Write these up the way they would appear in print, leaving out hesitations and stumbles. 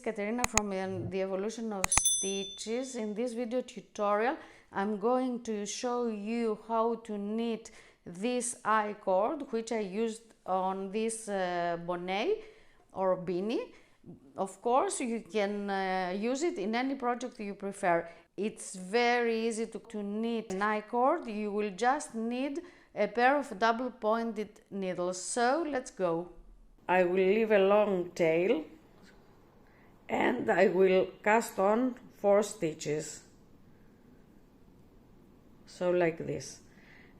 Katerina from the Evolution of Stitches. In this video tutorial I'm going to show you how to knit this I-cord, which I used on this bonnet or beanie. Of course you can use it in any project you prefer. It's very easy to knit an I-cord. You will just need a pair of double pointed needles. So let's go. I will leave a long tail and I will cast on 4 stitches, so like this.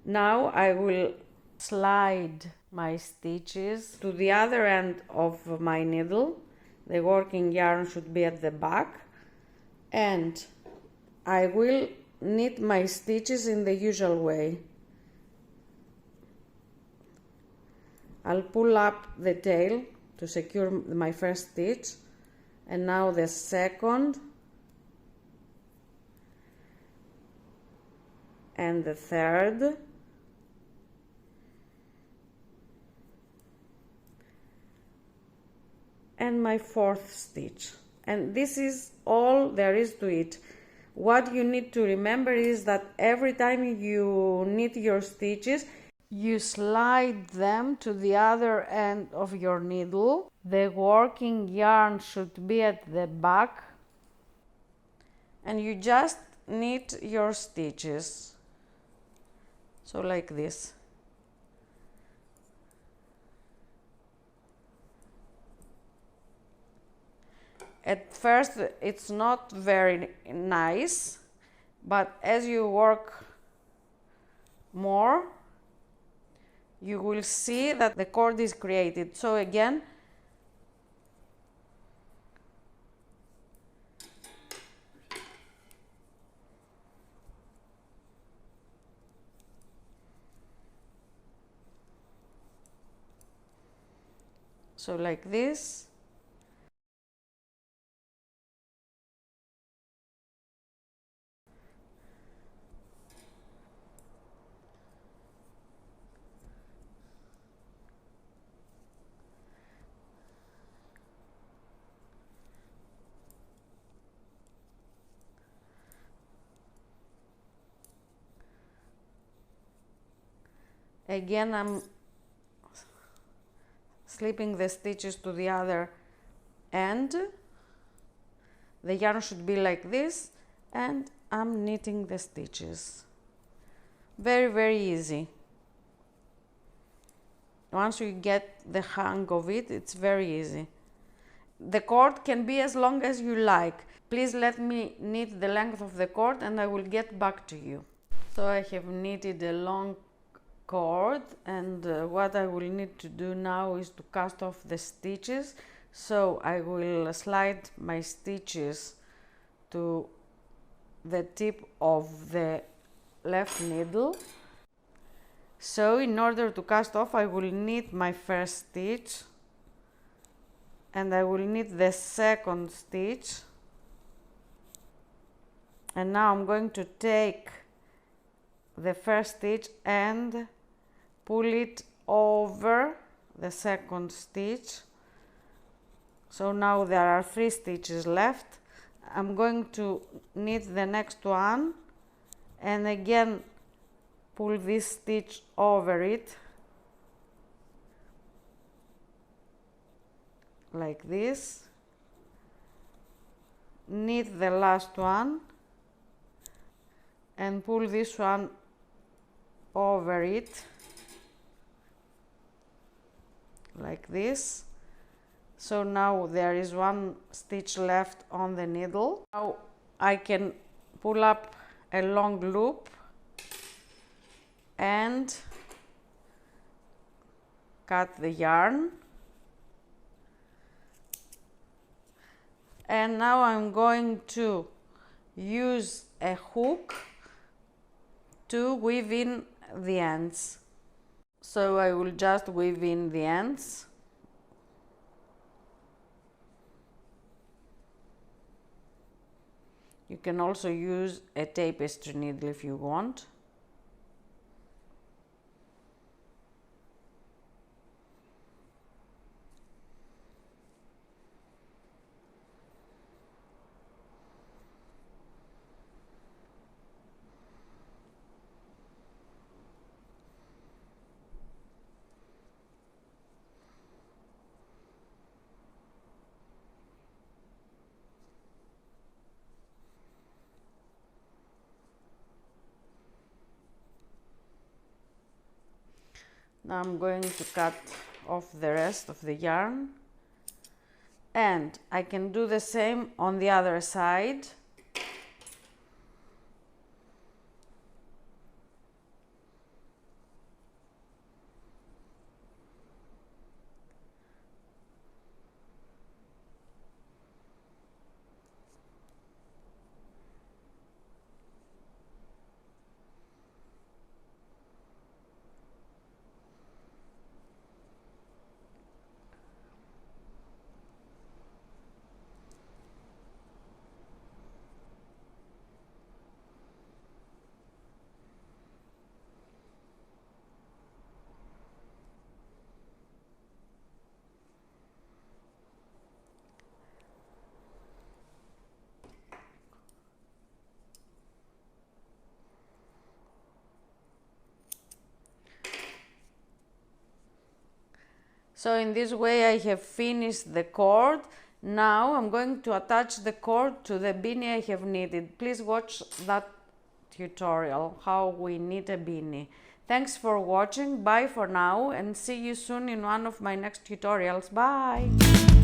Now I will slide my stitches to the other end of my needle. The working yarn should be at the back, and I will knit my stitches in the usual way. I'll pull up the tail to secure my first stitch, and now the second and the third, and my fourth stitch. And this is all there is to it. What you need to remember is that every time you knit your stitches, you slide them to the other end of your needle. The working yarn should be at the back, and you just knit your stitches, so like this. At first it's not very nice, but as you work more, you will see that the cord is created. So again, so like this. Again, I'm slipping the stitches to the other end. The yarn should be like this, and I'm knitting the stitches. Very easy. Once you get the hang of it, it's very easy. The cord can be as long as you like. Please let me knit the length of the cord and I will get back to you. So I have knitted a long cord, and what I will need to do now is to cast off the stitches. So I will slide my stitches to the tip of the left needle. So in order to cast off, I will knit my first stitch, and I will knit the second stitch, and now I'm going to take the first stitch and pull it over the second stitch. So now there are 3 stitches left. I'm going to knit the next one and again pull this stitch over it like this. Knit the last one and pull this one over it like this. So now there is 1 stitch left on the needle. Now I can pull up a long loop and cut the yarn. And now I'm going to use a hook to weave in the ends. So I will just weave in the ends. You can also use a tapestry needle if you want. Now I'm going to cut off the rest of the yarn, and I can do the same on the other side. So in this way I have finished the cord. Now I'm going to attach the cord to the beanie I have knitted. Please watch that tutorial, how we knit a beanie. Thanks for watching, bye for now, and see you soon in one of my next tutorials. Bye!